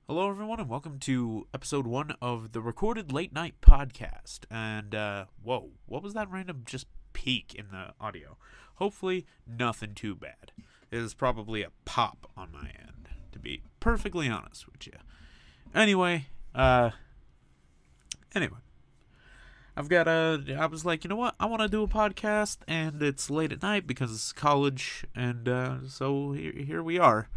Hello, everyone, and welcome to episode 1 of the Recorded Late Night Podcast. And, whoa, what was that random just peak in the audio? Hopefully, nothing too bad. It is probably a pop on my end, to be perfectly honest with you. Anyway, uh, anyway. I was like, you know what? I want to do a podcast, and it's late at night because it's college, and, so here we are.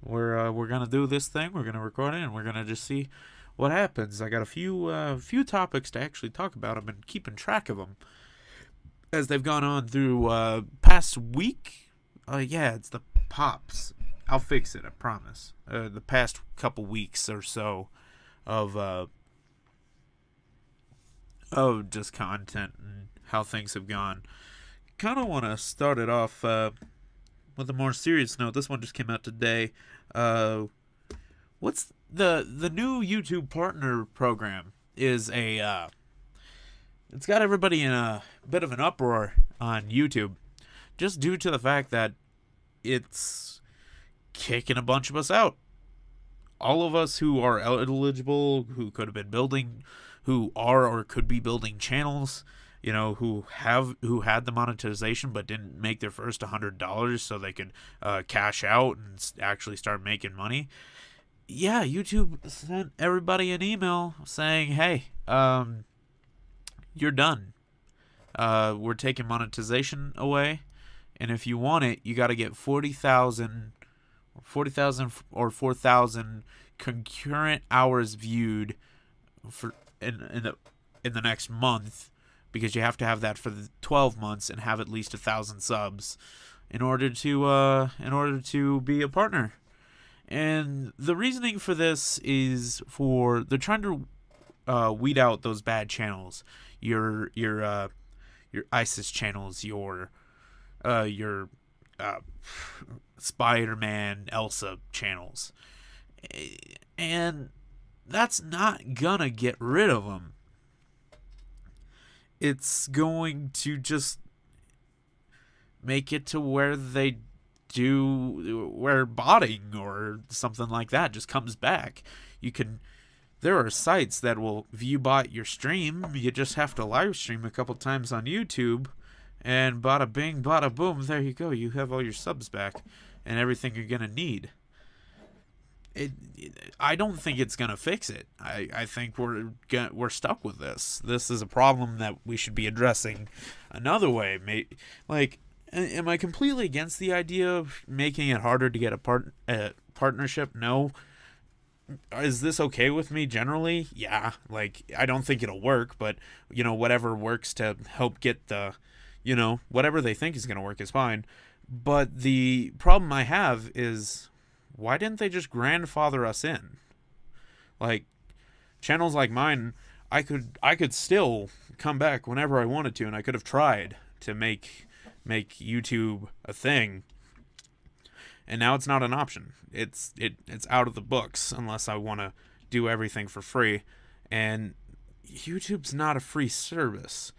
We're gonna do this thing. We're gonna record it, and we're gonna just see what happens. I got a few topics to actually talk about. I've been keeping track of them as they've gone on through past week. Yeah, it's the pops. I'll fix it. I promise. The past couple weeks or so of just content and how things have gone. Kind of want to start it off with a more serious note. This one just came out today. Uh, what's the new YouTube partner program? Is a it's got everybody in a bit of an uproar on YouTube, just due to the fact that it's kicking a bunch of us out. All of us who are eligible, who could have been building, who are or could be building channels, who had the monetization but didn't make their first $100 so they could cash out and actually start making money. Yeah, YouTube sent everybody an email saying, "Hey, you're done. We're taking monetization away, and if you want it, you got to get 40,000 or 4,000 concurrent hours viewed for in the next month, because you have to have that for the 12 months and have at least 1,000 subs in order to be a partner." And the reasoning for this is they're trying to weed out those bad channels, your ISIS channels, your Spider-Man, Elsa channels, and that's not gonna get rid of them. It's going to just make it to where where botting or something like that just comes back. There are sites that will view bot your stream. You just have to live stream a couple times on YouTube, and bada bing, bada boom, there you go. You have all your subs back and everything you're gonna need. I don't think it's gonna fix it. I think we're stuck with this. This is a problem that we should be addressing another way. Am I completely against the idea of making it harder to get a partnership? No. Is this okay with me generally? Yeah. I don't think it'll work, but whatever works to help get whatever they think is gonna work is fine. But the problem I have is, why didn't they just grandfather us in? Like, channels like mine, I could still come back whenever I wanted to, and I could have tried to make YouTube a thing. And now it's not an option. It's out of the books unless I want to do everything for free. And YouTube's not a free service.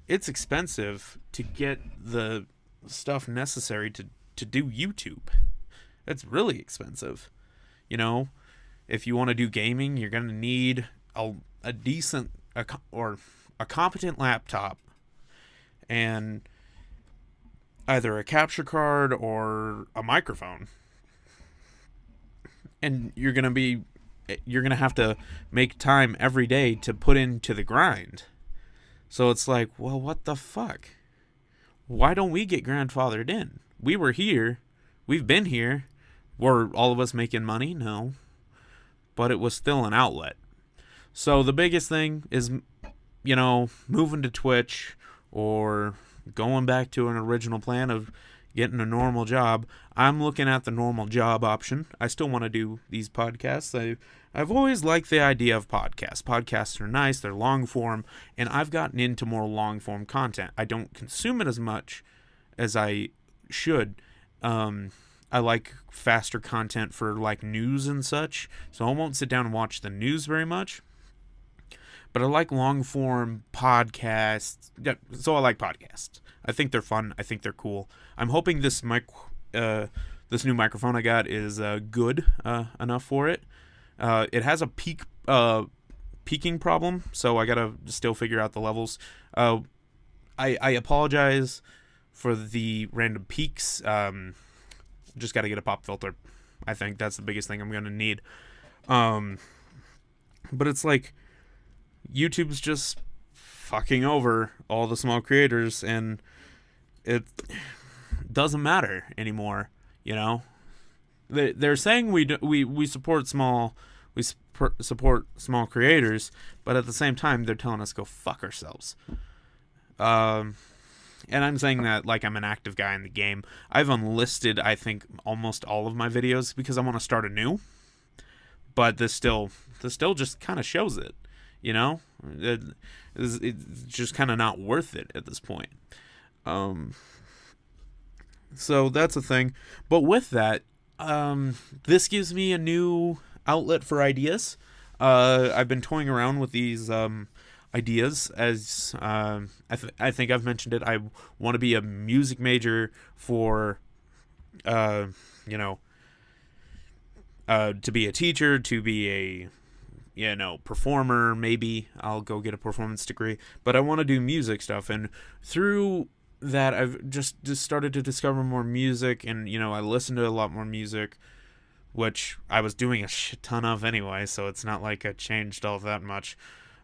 It's expensive to get the stuff necessary to do YouTube. It's really expensive. If you want to do gaming, you're going to need a decent or a competent laptop and either a capture card or a microphone. And you're going to have to make time every day to put into the grind. So it's like, well, what the fuck? Why don't we get grandfathered in? We were here. We've been here. Were all of us making money? No. But it was still an outlet. So the biggest thing is, moving to Twitch or going back to an original plan of getting a normal job. I'm looking at the normal job option. I still want to do these podcasts. I've always liked the idea of podcasts. Podcasts are nice. They're long form. And I've gotten into more long form content. I don't consume it as much as I should. I like faster content for news and such, so I won't sit down and watch the news very much. But I like long form podcasts. Yeah, so I like podcasts. I think they're fun. I think they're cool. I'm hoping this this new microphone I got is good enough for it. It has a peaking problem, so I gotta still figure out the levels. I apologize for the random peaks. Just gotta get a pop filter. I think that's the biggest thing I'm gonna need. But it's like YouTube's just fucking over all the small creators, and it doesn't matter anymore. You know, they're saying we support support small creators, but at the same time they're telling us go fuck ourselves. And I'm saying that like I'm an active guy in the game. I've unlisted, I think, almost all of my videos because I want to start anew. But this still just kind of shows it, you know? It's just kind of not worth it at this point. So that's a thing. But with that, this gives me a new outlet for ideas. I've been toying around with these ideas, as I think I've mentioned it. I want to be a music major for, to be a teacher, to be a, performer. Maybe I'll go get a performance degree, but I want to do music stuff. And through that, I've just started to discover more music, and, I listen to a lot more music, which I was doing a shit ton of anyway, so it's not like I changed all that much.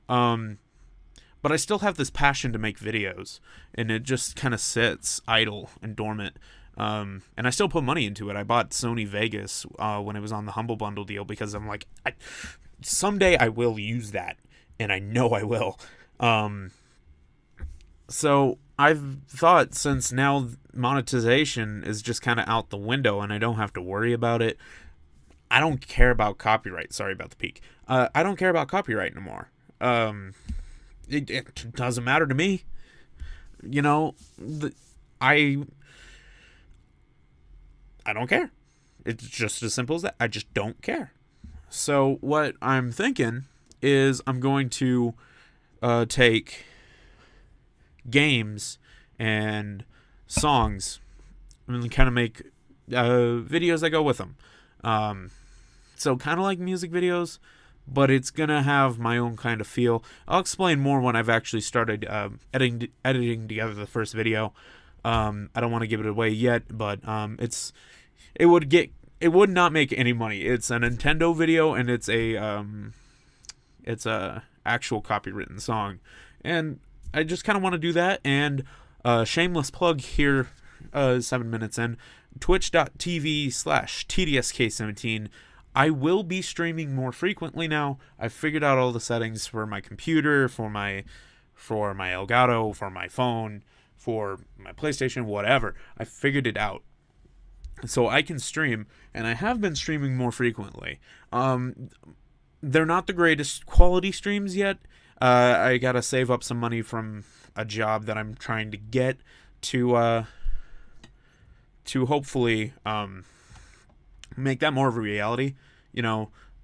But I still have this passion to make videos, and it just kind of sits idle and dormant. And I still put money into it. I bought Sony Vegas when it was on the Humble Bundle deal because I'm like, someday I will use that, and I know I will. So I've thought, since now monetization is just kind of out the window and I don't have to worry about it, I don't care about copyright. Sorry about the peak. I don't care about copyright anymore. It doesn't matter to me. I don't care. It's just as simple as that. I just don't care. So what I'm thinking is I'm going to take games and songs and kind of make videos that go with them. So kind of like music videos, but it's going to have my own kind of feel. I'll explain more when I've actually started editing together the first video. I don't want to give it away yet, but it would not make any money. It's a Nintendo video, and it's a actual copywritten song. And I just kind of want to do that. And shameless plug here, 7 minutes in, twitch.tv/TDSK17. I will be streaming more frequently now. I've figured out all the settings for my computer, for my Elgato, for my phone, for my PlayStation, whatever. I figured it out. So I can stream, and I have been streaming more frequently. They're not the greatest quality streams yet. I gotta save up some money from a job that I'm trying to get to hopefully make that more of a reality,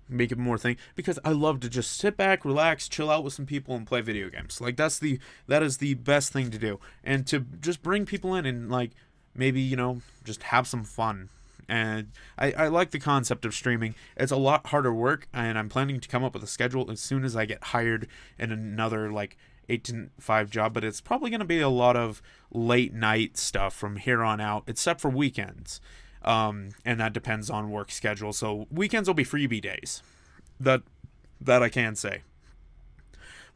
make it more thing, because I love to just sit back, relax, chill out with some people and play video games. Like that is the best thing to do, and to just bring people in and like maybe just have some fun. And I like the concept of streaming. It's a lot harder work, and I'm planning to come up with a schedule as soon as I get hired in another like 8 to 5 job, but it's probably going to be a lot of late night stuff from here on out, except for weekends. And that depends on work schedule. So weekends will be freebie days. That I can say.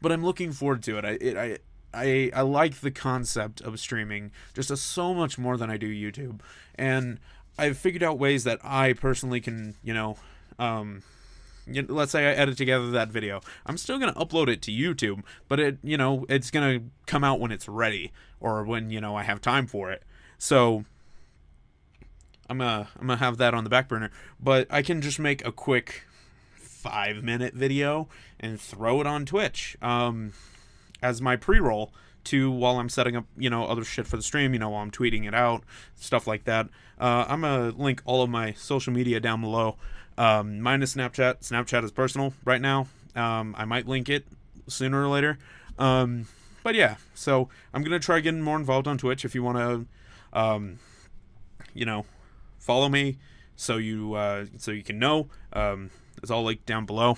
But I'm looking forward to it. I like the concept of streaming just so much more than I do YouTube. And I've figured out ways that I personally can, let's say I edit together that video. I'm still going to upload it to YouTube, but it's going to come out when it's ready, or when, I have time for it. So I'm gonna have that on the back burner, but I can just make a quick 5-minute video and throw it on Twitch as my pre-roll to while I'm setting up other shit for the stream, while I'm tweeting it out, stuff like that. I'm gonna link all of my social media down below, minus Snapchat. Snapchat is personal right now. I might link it sooner or later, but yeah, so I'm gonna try getting more involved on Twitch. If you want to follow me so you can know. It's all linked down below.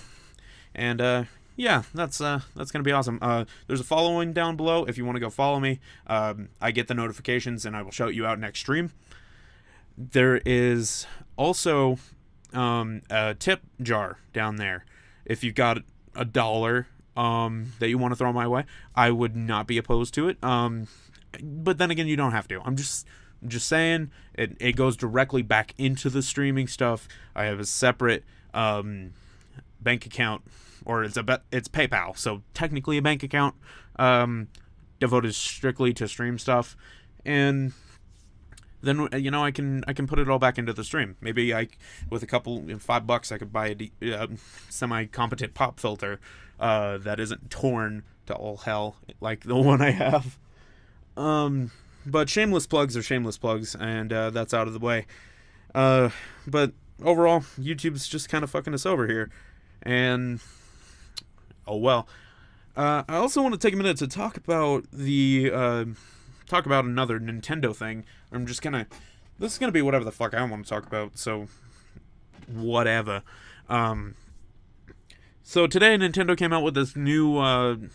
And yeah, that's gonna be awesome. There's a following down below if you want to go follow me. I get the notifications and I will shout you out next stream. There is also a tip jar down there. If you've got $1 that you want to throw my way, I would not be opposed to it. But then again, you don't have to. I'm just saying it goes directly back into the streaming stuff. I have a separate bank account, or it's PayPal, so technically a bank account devoted strictly to stream stuff, and then I can put it all back into the stream. Maybe with a couple $5 I could buy a semi-competent pop filter that isn't torn to all hell like the one I have. But shameless plugs are shameless plugs, and that's out of the way. But overall, YouTube's just kind of fucking us over here, and oh well. I also want to take a minute to talk about another Nintendo thing. This is gonna be whatever the fuck I want to talk about, so whatever. So today Nintendo came out with this new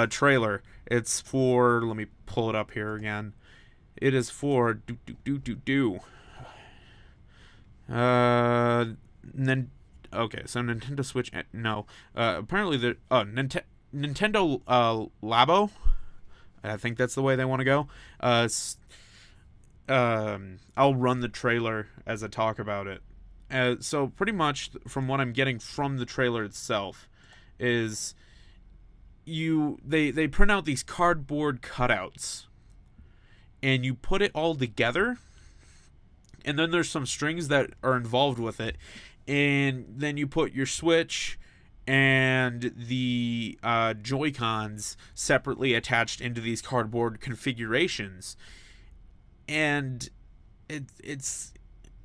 trailer. It's for, let me pull it up here again. It is for okay, so Nintendo Switch, no. Apparently the Nintendo Labo. I think that's the way they want to go. I'll run the trailer as I talk about it. So pretty much from what I'm getting from the trailer itself is they print out these cardboard cutouts and you put it all together, and then there's some strings that are involved with it, and then you put your Switch and the Joy-Cons separately attached into these cardboard configurations. And it's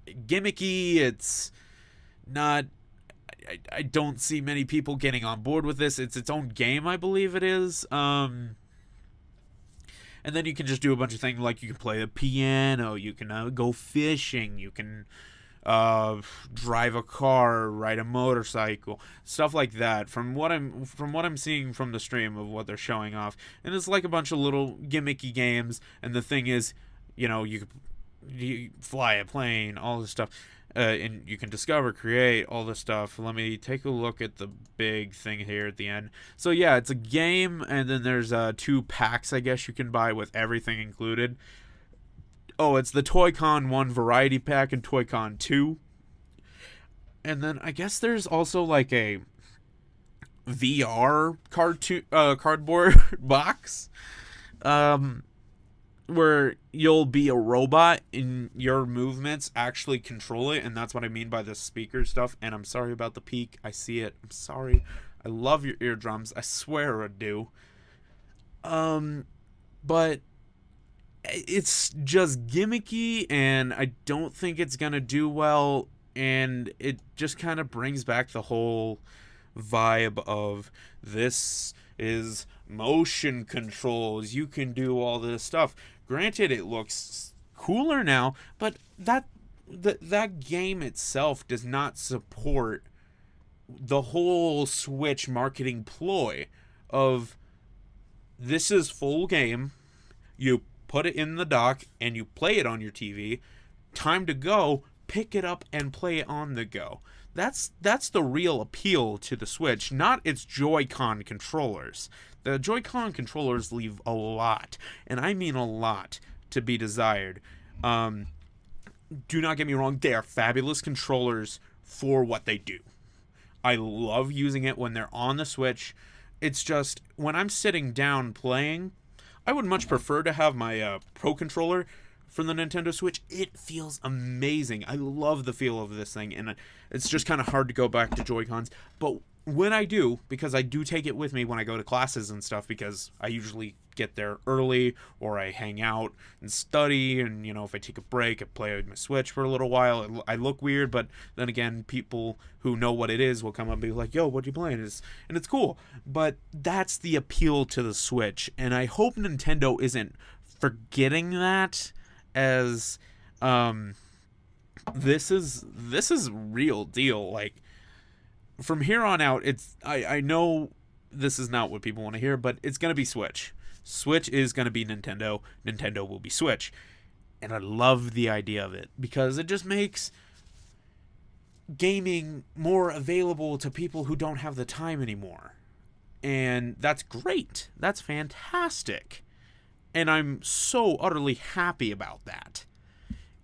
gimmicky. It's not... I don't see many people getting on board with this. It's its own game, I believe it is. And then you can just do a bunch of things, like you can play the piano, you can go fishing, you can drive a car, ride a motorcycle, stuff like that. From what I'm seeing from the stream of what they're showing off, and it's like a bunch of little gimmicky games. And the thing is, you fly a plane, all this stuff, and you can discover, create all this stuff. Let me take a look at the big thing here at the end. So yeah, it's a game, and then there's 2 packs, I guess, you can buy with everything included. Oh, it's the Toy-Con 1 Variety Pack and Toy-Con 2. And then I guess there's also like a VR cardboard box, where you'll be a robot and your movements actually control it, and that's what I mean by the speaker stuff. And I'm sorry about the peak. I see it. I'm sorry. I love your eardrums. I swear I do. But it's just gimmicky, and I don't think it's gonna do well, and it just kind of brings back the whole vibe of this is motion controls, you can do all this stuff. Granted, it looks cooler now, but that game itself does not support the whole Switch marketing ploy of this is full game, you put it in the dock and you play it on your TV, time to go, pick it up and play it on the go. That's the real appeal to the Switch, not its Joy-Con controllers. The Joy-Con controllers leave a lot, and I mean a lot, to be desired. Do not get me wrong, they are fabulous controllers for what they do. I love using it when they're on the Switch. It's just, when I'm sitting down playing, I would much prefer to have my Pro Controller from the Nintendo Switch. It feels amazing. I love the feel of this thing, and it's just kind of hard to go back to Joy-Cons. But when I do, because I do take it with me when I go to classes and stuff, because I usually get there early, or I hang out and study, and if I take a break, I play with my Switch for a little while. I look weird, but then again, people who know what it is will come up and be like, yo, what are you playing? And it's cool. But that's the appeal to the Switch, and I hope Nintendo isn't forgetting that as This is real deal. Like, from here on out, I know this is not what people want to hear, but it's gonna be Switch. Switch is gonna be Nintendo. Nintendo will be Switch, and I love the idea of it because it just makes gaming more available to people who don't have the time anymore. And that's great. That's fantastic. And I'm so utterly happy about that.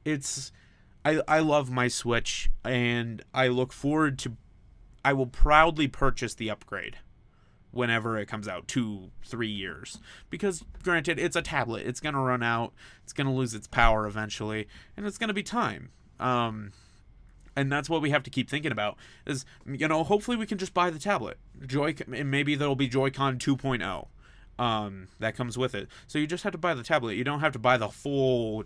It's I love my Switch, and I look forward to I will proudly purchase the upgrade whenever it comes out, 2-3 years, because granted, it's a tablet, it's gonna run out, it's gonna lose its power eventually, and it's gonna be time. And that's what we have to keep thinking about is, hopefully we can just buy the tablet, and maybe there'll be Joy-Con 2.0 that comes with it, so you just have to buy the tablet. You don't have to buy the full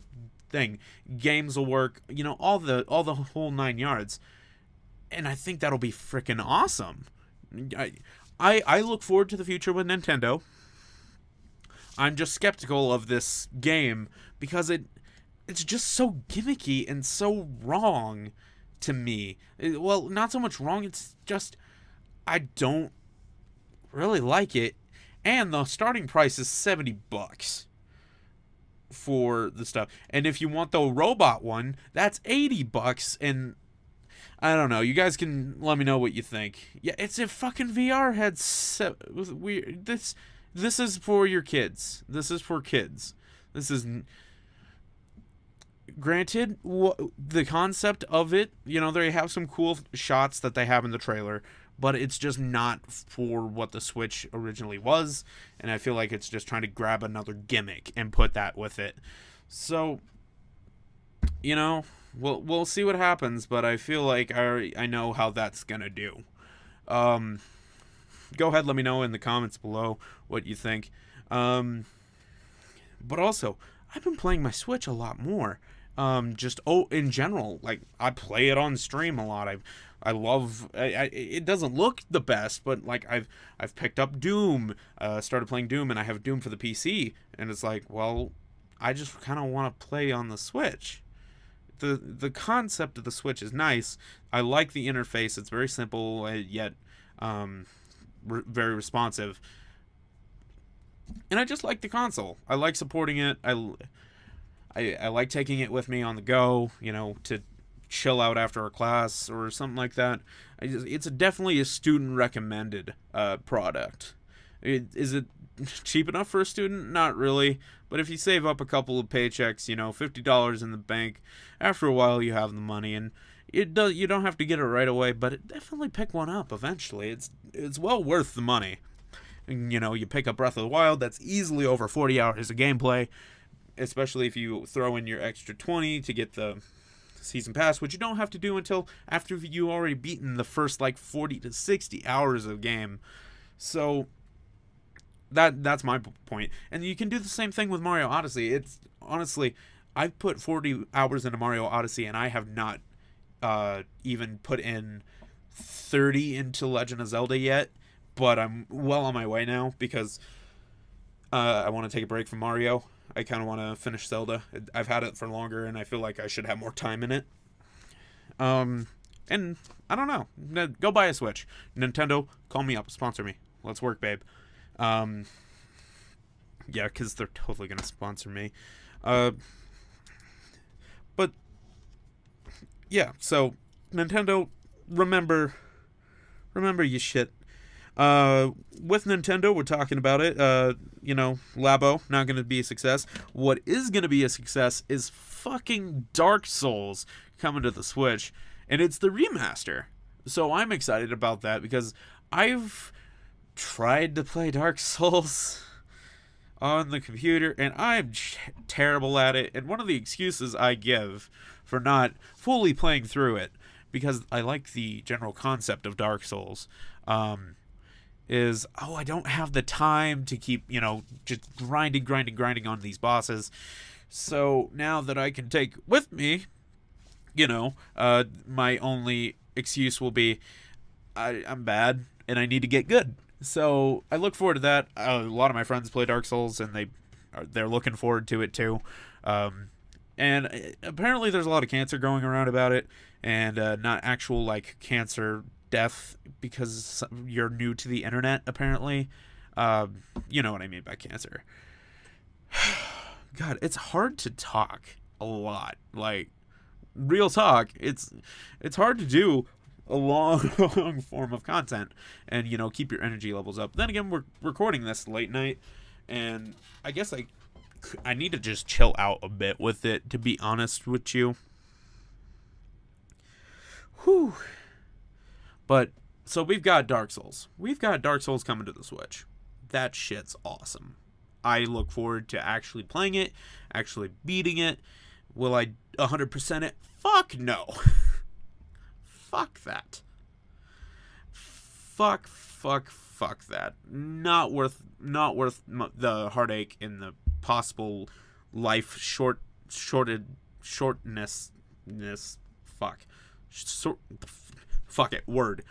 thing. Games will work, all the whole 9 yards, and I think that'll be freaking awesome. I look forward to the future with Nintendo. I'm just skeptical of this game because it's just so gimmicky and so wrong to me. Well, not so much wrong, it's just I don't really like it. And the starting price is $70 for the stuff. And if you want the robot one, that's $80, and I don't know. You guys can let me know what you think. Yeah, it's a fucking VR headset. This is for your kids. This is for kids. This is granted the concept of it. They have some cool shots that they have in the trailer, but it's just not for what the Switch originally was. And I feel like it's just trying to grab another gimmick and put that with it. So, we'll see what happens, but I feel like I know how that's gonna do. Go ahead, let me know in the comments below what you think. But also, I've been playing my Switch a lot more. In general, like, I play it on stream a lot. I love. It doesn't look the best, but like I've picked up Doom. Started playing Doom, and I have Doom for the PC, and it's like, well, I just kind of want to play on the Switch. The concept of the Switch is nice. I like the interface. It's very simple, yet very responsive. And I just like the console. I like supporting it. I like taking it with me on the go, to chill out after a class or something like that. It's definitely a student recommended product. Is it cheap enough for a student? Not really. But if you save up a couple of paychecks, $50 in the bank, after a while you have the money, and you don't have to get it right away, but definitely pick one up eventually. It's well worth the money. And, you pick up Breath of the Wild, that's easily over 40 hours of gameplay, especially if you throw in your extra 20 to get the season pass, which you don't have to do until after you already beaten the first 40 to 60 hours of game. So that's my point. And you can do the same thing with Mario Odyssey. It's honestly, I've put 40 hours into Mario Odyssey, and I have not even put in 30 into Legend of Zelda yet, but I'm well on my way now because I want to take a break from Mario. I kind of want to finish Zelda. I've had it for longer, and I feel like I should have more time in it. And I don't know. Go buy a Switch. Nintendo, call me up. Sponsor me. Let's work, babe. Yeah, because they're totally going to sponsor me. But, yeah, so, Nintendo, remember you shit. With Nintendo, we're talking about it. Labo, not going to be a success. What is going to be a success is fucking Dark Souls coming to the Switch, and it's the remaster. So I'm excited about that because I've tried to play Dark Souls on the computer, and I'm terrible at it. And one of the excuses I give for not fully playing through it, because I like the general concept of Dark Souls, is, I don't have the time to keep, just grinding on these bosses. So now that I can take with me, my only excuse will be I'm bad and I need to get good. So I look forward to that. A lot of my friends play Dark Souls, and they're looking forward to it too. And apparently there's a lot of cancer going around about it, and not actual like cancer death because you're new to the internet. Apparently, you know what I mean by cancer. God, it's hard to talk a lot. Like real talk, it's hard to do a long, long form of content, and keep your energy levels up. Then again, we're recording this late night, and I guess I need to just chill out a bit with it, to be honest with you. Whew. But, so we've got Dark Souls. We've got Dark Souls coming to the Switch. That shit's awesome. I look forward to actually playing it, actually beating it. Will I 100% it? Fuck no. Fuck that. Fuck that. Not worth the heartache and the possible life shortness. Fuck it. Word.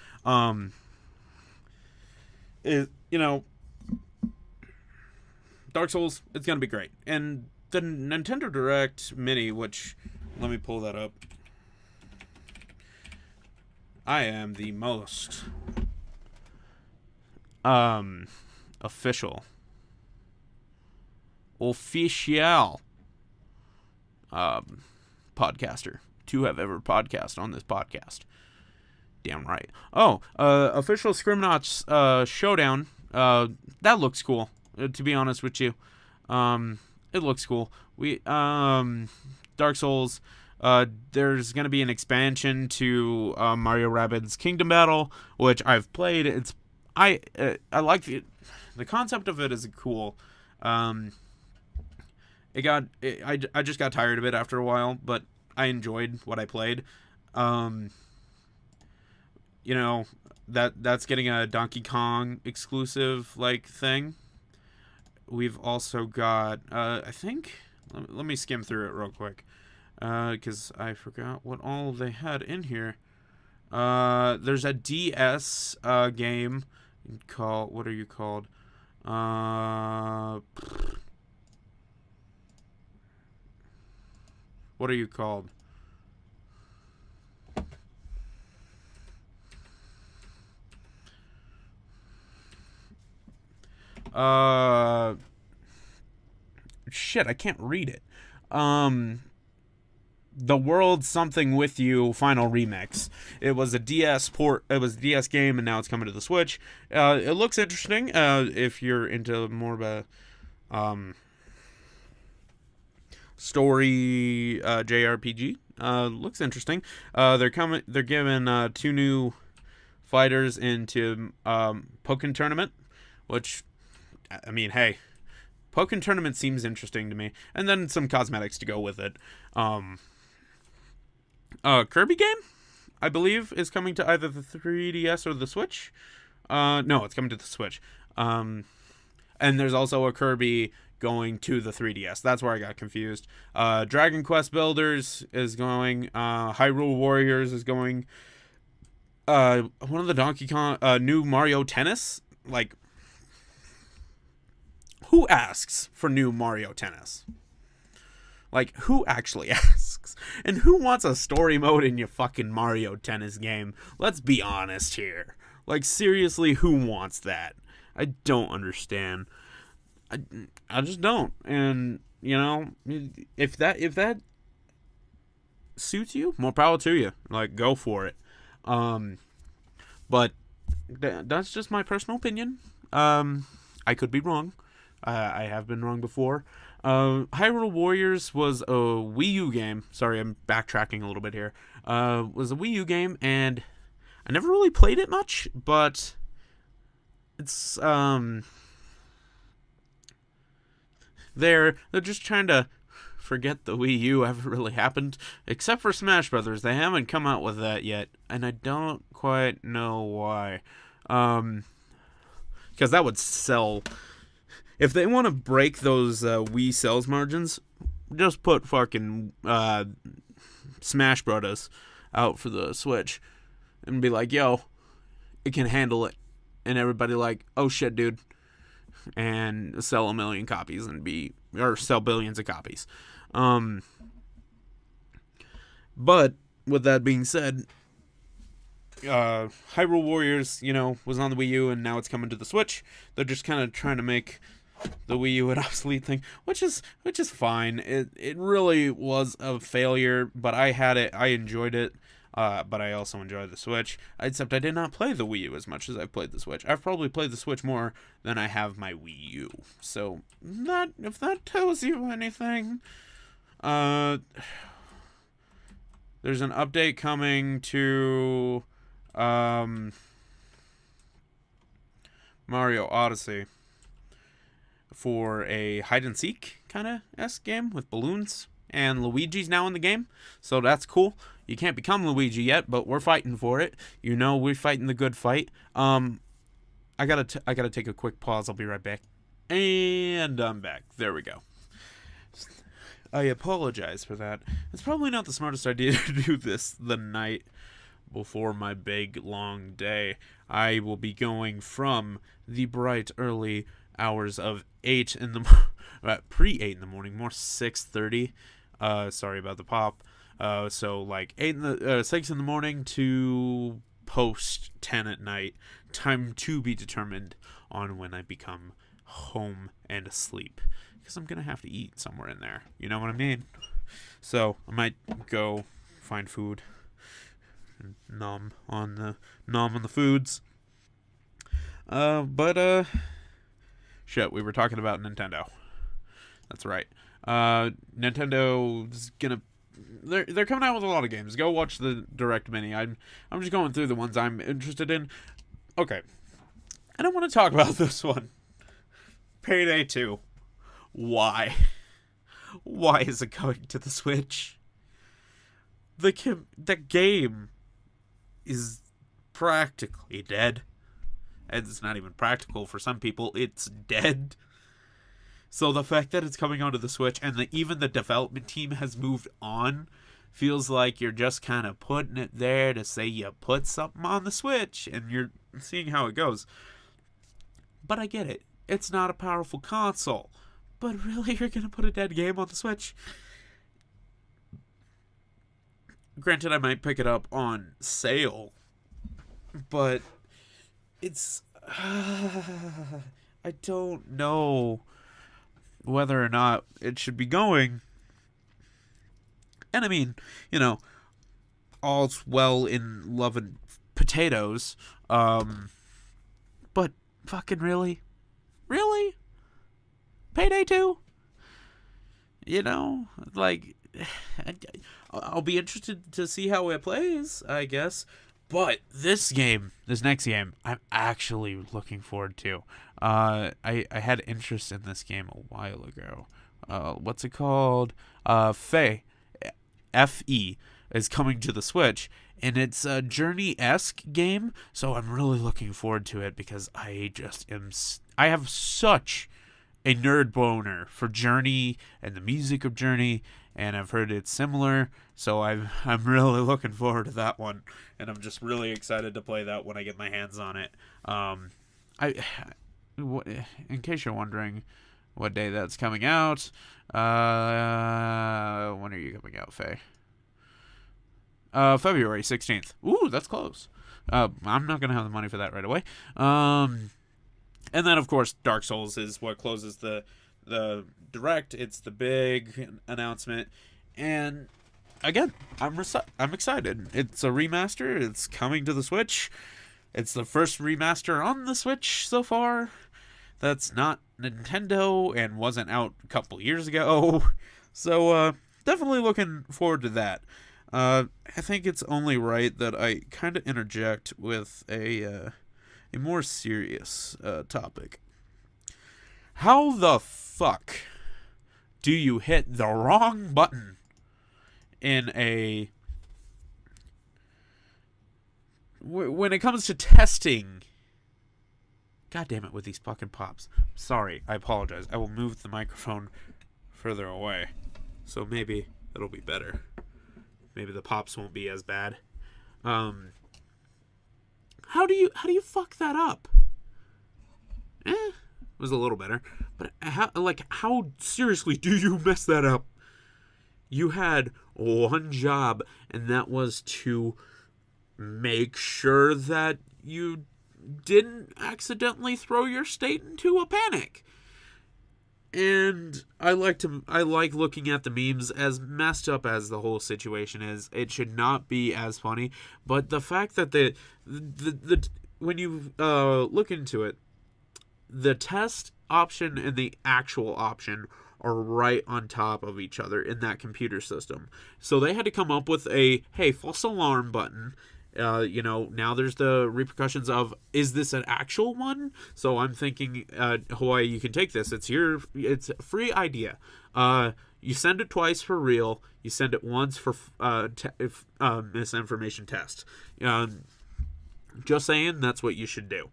Dark Souls, it's gonna be great. And the Nintendo Direct Mini, which, let me pull that up. I am the most official podcaster to have ever podcast on this podcast. Damn right. Official Scrimmnauts Showdown. That looks cool. To be honest with you, it looks cool. Dark Souls. There's gonna be an expansion to Mario Rabbids Kingdom Battle, which I've played. I like the concept of it is cool. I just got tired of it after a while, but I enjoyed what I played. That's getting a Donkey Kong exclusive like thing. We've also got I think, let me skim through it real quick, because I forgot what all they had in here. There's a DS game called, what are you called? What are you called? Shit, I can't read it. The World Something With You Final Remix. It was a DS port. It was a DS game, and now it's coming to the Switch. It looks interesting. If you're into more of a story JRPG, looks interesting. They're giving 2 new fighters into Pokken Tournament, which, I mean, hey, Pokken Tournament seems interesting to me, and then some cosmetics to go with it. Kirby game, I believe, is coming to either the 3DS or the Switch. No, it's coming to the Switch. And there's also a Kirby going to the 3DS. That's where I got confused. Dragon Quest Builders is going. Hyrule Warriors is going. One of the Donkey Kong, new Mario Tennis. Like, who asks for new Mario Tennis? Like, who actually asks? And who wants a story mode in your fucking Mario Tennis game? Let's be honest here. Like, seriously, who wants that? I don't understand. I just don't. And, if that suits you, more power to you. Like, go for it. But that's just my personal opinion. I could be wrong. I have been wrong before. Hyrule Warriors was a Wii U game. Sorry, I'm backtracking a little bit here. Was a Wii U game, and I never really played it much, but it's they're just trying to forget the Wii U ever really happened, except for Smash Brothers. They haven't come out with that yet, and I don't quite know why. Because that would sell. If they want to break those Wii sales margins, just put fucking Smash Brothers out for the Switch and be like, yo, it can handle it. And everybody like, oh shit, dude. And sell 1 million copies or sell billions of copies. But with that being said, Hyrule Warriors, was on the Wii U and now it's coming to the Switch. They're just kind of trying to make the Wii U an obsolete thing, which is fine. It really was a failure, but I had it. I enjoyed it. But I also enjoy the Switch. Except I did not play the Wii U as much as I've played the Switch. I've probably played the Switch more than I have my Wii U. So if that tells you anything, uh, there's an update coming to Mario Odyssey for a hide and seek kind of esque game with balloons, and Luigi's now in the game, so that's cool. You can't become Luigi yet, but we're fighting for it. We're fighting the good fight. I gotta take a quick pause. I'll be right back. And I'm back. There we go. I apologize for that. It's probably not the smartest idea to do this the night before my big long day. I will be going from the bright early hours of 8 in the pre-8 in the morning, more 6:30. Sorry about the pop. So like 6 in the morning to post 10 at night. Time to be determined on when I become home and asleep, because I'm gonna have to eat somewhere in there. You know what I mean? So I might go find food and nom on the foods. But shit, we were talking about Nintendo. That's right. Nintendo's gonna they're coming out with a lot of games. Go watch the Direct Mini. I'm just going through the ones I'm interested in. Okay, I don't want to talk about this one. Payday 2. Why? Why is it going to the Switch? The game is practically dead. And it's not even practical for some people. It's dead. So the fact that it's coming onto the Switch and even the development team has moved on feels like you're just kind of putting it there to say you put something on the Switch and you're seeing how it goes. But I get it. It's not a powerful console. But really, you're going to put a dead game on the Switch? Granted, I might pick it up on sale. But it's... I don't know whether or not it should be going. And I mean, all's well in love and potatoes. But fucking really? Really? Payday 2? Like, I'll be interested to see how it plays, I guess. But this next game, I'm actually looking forward to. I had interest in this game a while ago. What's it called? Fe. F-E is coming to the Switch, and it's a Journey-esque game, so I'm really looking forward to it because I have such a nerd boner for Journey and the music of Journey, and I've heard it's similar, so I'm really looking forward to that one, and I'm just really excited to play that when I get my hands on it. In case you're wondering what day that's coming out, when are you coming out, Faye? February 16th. Ooh, that's close. I'm not gonna have the money for that right away. And then, of course, Dark Souls is what closes the Direct. It's the big announcement. And, again, I'm excited. It's a remaster. It's coming to the Switch. It's the first remaster on the Switch so far that's not Nintendo and wasn't out a couple years ago. So, definitely looking forward to that. I think it's only right that I kind of interject with a more serious topic. How the fuck do you hit the wrong button when it comes to testing? God damn it with these fucking pops. Sorry, I apologize. I will move the microphone further away, so maybe it'll be better. Maybe the pops won't be as bad. How do you fuck that up? It was a little better, but how seriously do you mess that up? You had one job, and that was to make sure that you didn't accidentally throw your state into a panic. And I like looking at the memes. As messed up as the whole situation is, it should not be as funny. But the fact that the when you look into it, the test option and the actual option are right on top of each other in that computer system. So they had to come up with a, hey, false alarm button. Now there's the repercussions of, is this an actual one? So I'm thinking, Hawaii, you can take this. It's a free idea. You send it twice for real. You send it once for misinformation test. Just saying, that's what you should do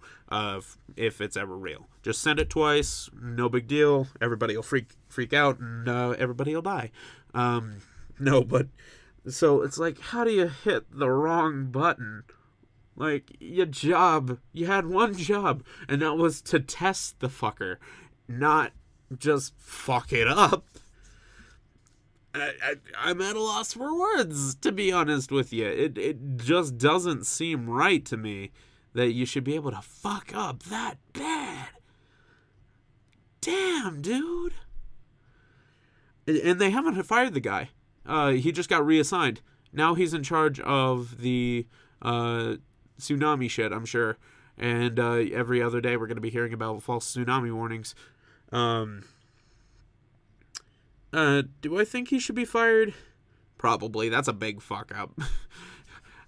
if it's ever real. Just send it twice, no big deal. Everybody will freak out, and everybody will die. No, but so it's like, how do you hit the wrong button? Like, you had one job, and that was to test the fucker, not just fuck it up. I'm at a loss for words, to be honest with you. It just doesn't seem right to me that you should be able to fuck up that bad. Damn, dude. And they haven't fired the guy. He just got reassigned. Now he's in charge of the tsunami shit, I'm sure. And every other day we're going to be hearing about false tsunami warnings. Do I think he should be fired? Probably. That's a big fuck up.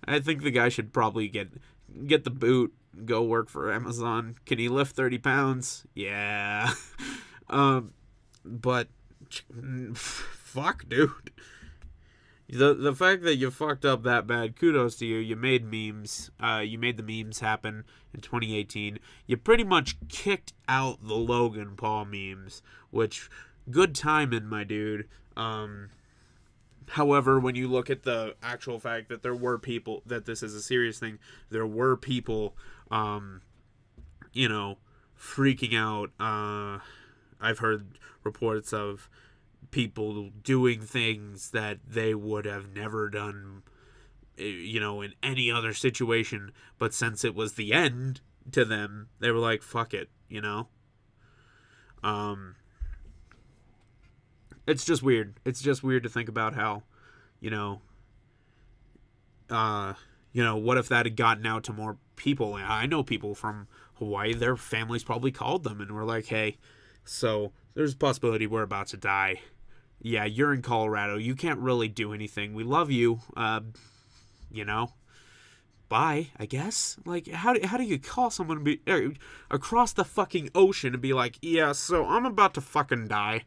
I think the guy should probably get the boot, go work for Amazon. Can he lift 30 pounds? Yeah. But fuck, dude. The fact that you fucked up that bad, kudos to you. You made memes. You made the memes happen in 2018. You pretty much kicked out the Logan Paul memes, which, good timing, my dude. However, when you look at the actual fact that there were people, that this is a serious thing, there were people, freaking out. I've heard reports of people doing things that they would have never done, in any other situation. But since it was the end to them, they were like, fuck it, It's just weird. It's just weird to think about how, what if that had gotten out to more people? I know people from Hawaii, their families probably called them and were like, hey, so there's a possibility we're about to die. Yeah, you're in Colorado. You can't really do anything. We love you. Bye, I guess. Like, how do you call someone to be across the fucking ocean and be like, yeah, so I'm about to fucking die.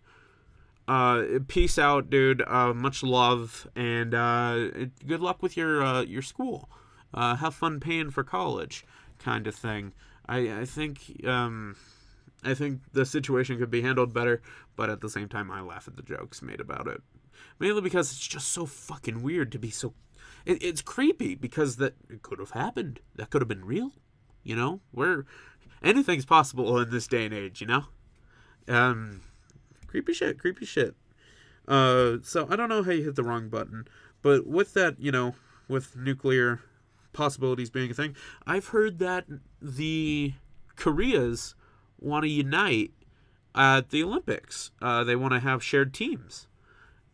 Peace out, dude. Much love, and good luck with your school. Have fun paying for college, kind of thing. I think the situation could be handled better, but at the same time, I laugh at the jokes made about it, mainly because it's just so fucking weird to be so. It's creepy because it could have happened. That could have been real. Where anything's possible in this day and age. Creepy shit. So I don't know how you hit the wrong button, but with that, with nuclear possibilities being a thing, I've heard that the Koreas want to unite at the Olympics. They want to have shared teams.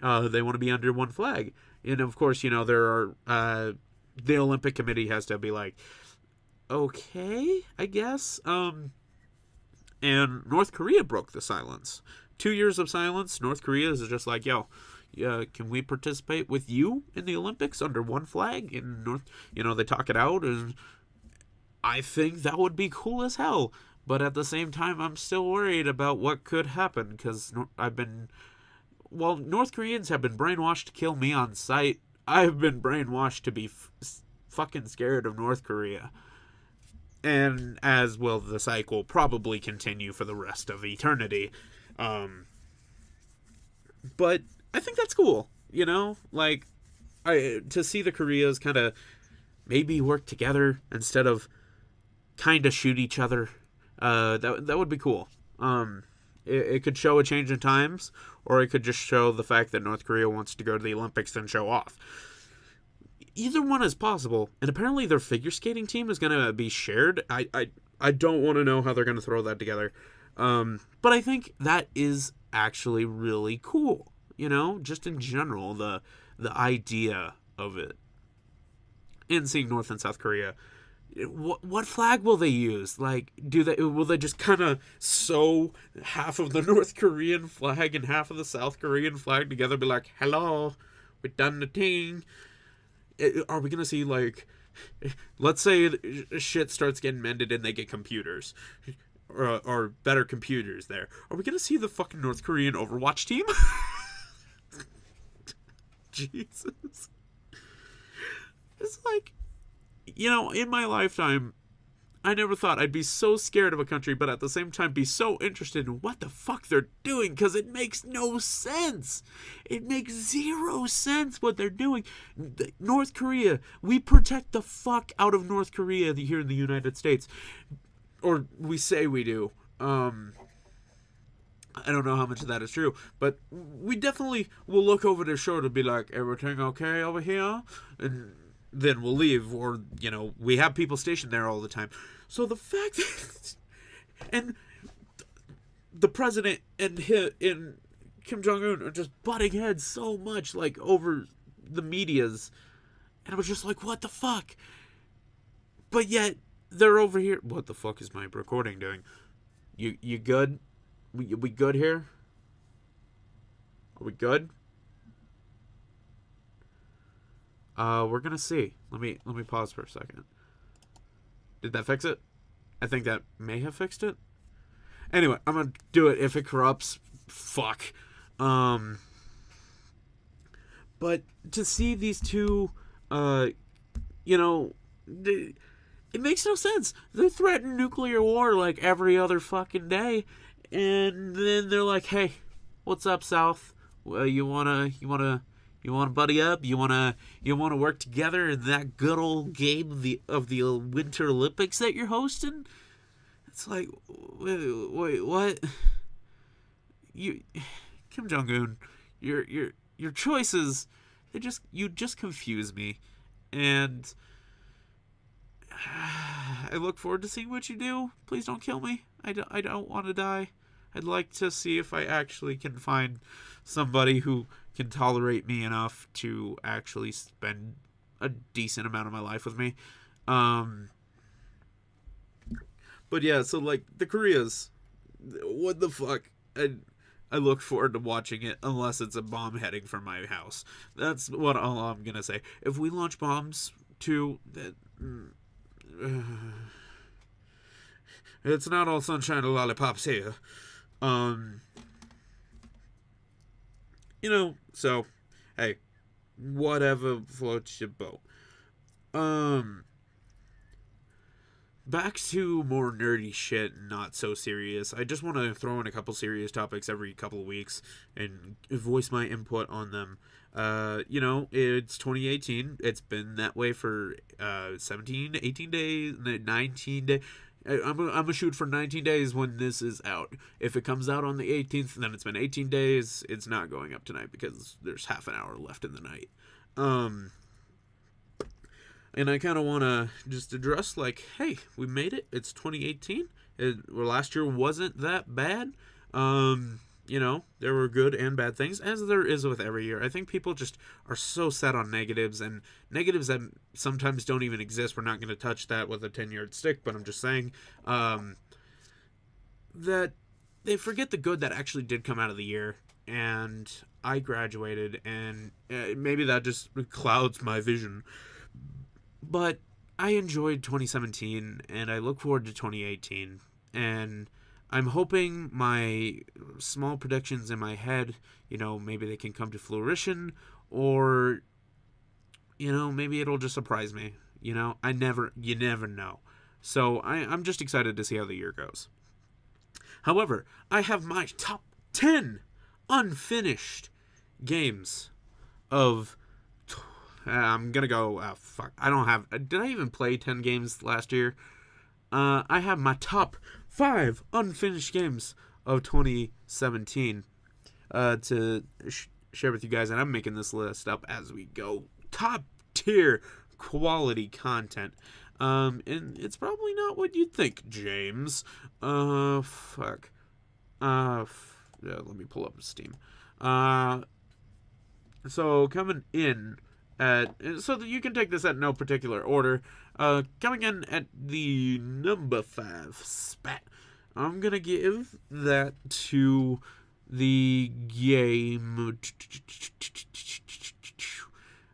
They want to be under one flag. And of course, there are, the Olympic Committee has to be like, okay, I guess. And North Korea broke the silence. 2 years of silence. North Korea is just like, yo, can we participate with you in the Olympics under one flag? And they talk it out, and I think that would be cool as hell. But at the same time, I'm still worried about what could happen, because North Koreans have been brainwashed to kill me on sight. I've been brainwashed to be fucking scared of North Korea. And as will the cycle probably continue for the rest of eternity. But I think that's cool, to see the Koreas kind of maybe work together instead of kind of shoot each other. That would be cool. It could show a change in times, or it could just show the fact that North Korea wants to go to the Olympics and show off. Either one is possible, and apparently their figure skating team is going to be shared. I don't want to know how they're going to throw that together. But I think that is actually really cool. You know, just in general, the idea of it. And seeing North and South Korea. What flag will they use? Like, will they just kind of sew half of the North Korean flag and half of the South Korean flag together? Be like, hello, we done the thing. Are we gonna see, like, let's say shit starts getting mended and they get computers, or better computers there. Are we gonna see the fucking North Korean Overwatch team? Jesus. It's like, you know, in my lifetime, I never thought I'd be so scared of a country, but at the same time be so interested in what the fuck they're doing, because it makes no sense. It makes zero sense what they're doing. North Korea, we protect the fuck out of North Korea here in the United States. Or we say we do. I don't know how much of that is true, but we definitely will look over their shoulder and be like, everything okay over here? And then we'll leave, or, you know, we have people stationed there all the time. So the fact that, and the president and Kim Jong-un are just butting heads so much, like, over the medias, and I was just like, what the fuck? But yet, they're over here. What the fuck is my recording doing? You good? We good here? Are we good? We're gonna see. Let me pause for a second. Did that fix it? I think that may have fixed it. Anyway, I'm gonna do it. If it corrupts, fuck. But to see these two, you know, it makes no sense. They threaten nuclear war like every other fucking day, and then they're like, "Hey, what's up, South? You wanna buddy up? You wanna work together in that good old game of the Winter Olympics that you're hosting?" It's like, wait, what? Kim Jong-un, your choices, you just confuse me, and I look forward to seeing what you do. Please don't kill me. I don't want to die. I'd like to see if I actually can find somebody who can tolerate me enough to actually spend a decent amount of my life with me. But yeah, so like the Koreas, what the fuck? I look forward to watching it unless it's a bomb heading for my house. That's all I'm gonna say. If we launch bombs too, it's not all sunshine and lollipops here. You know, so, hey, whatever floats your boat. Back to more nerdy shit, not so serious. I just want to throw in a couple serious topics every couple of weeks and voice my input on them. You know, it's 2018. It's been that way for 17, 18 days, 19 days. I'm gonna shoot for 19 days when this is out. If it comes out on the 18th, then it's been 18 days. It's not going up tonight because there's half an hour left in the night. And I kind of want to just address, like, hey, we made it. It's 2018. Last year wasn't that bad. You know, there were good and bad things, as there is with every year. I think people just are so set on negatives, and negatives that sometimes don't even exist. We're not going to touch that with a 10-yard stick, but I'm just saying that they forget the good that actually did come out of the year. And I graduated, and maybe that just clouds my vision. But I enjoyed 2017, and I look forward to 2018. And I'm hoping my small predictions in my head, you know, maybe they can come to fruition, or, you know, maybe it'll just surprise me. You know, you never know. So I'm just excited to see how the year goes. However, I have my top 10 unfinished games of... I'm gonna go... fuck. I don't have... Did I even play 10 games last year? I have my top 5 unfinished games of 2017 to share with you guys, and I'm making this list up as we go. Top tier quality content. And it's probably not what you'd think, James. Fuck. Yeah, let me pull up Steam. So coming in at, so that you can take this at no particular order. Coming in at the number 5 spot, I'm gonna give that to the game.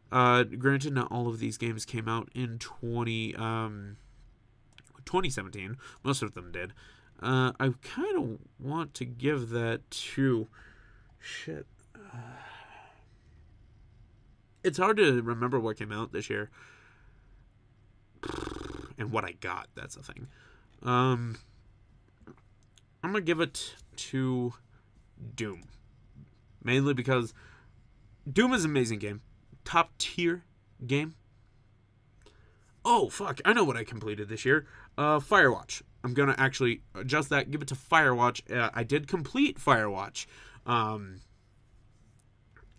Granted, not all of these games came out in 2017. Most of them did. I kind of want to give that to... Shit. It's hard to remember what came out this year. And what I got, that's the thing. I'm going to give it to Doom. Mainly because Doom is an amazing game. Top tier game. Oh, fuck. I know what I completed this year. Firewatch. I'm going to actually adjust that, give it to Firewatch. I did complete Firewatch.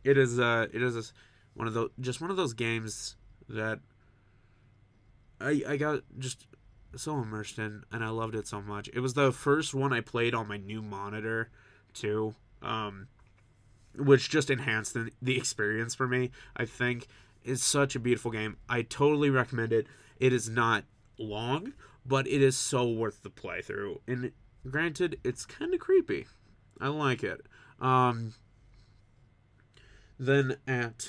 It is one of those games that I got just so immersed in, and I loved it so much. It was the first one I played on my new monitor too, which just enhanced the experience for me. I think it's such a beautiful game. I totally recommend it. It is not long, but it is so worth the playthrough. And granted, it's kind of creepy. I like it. Then at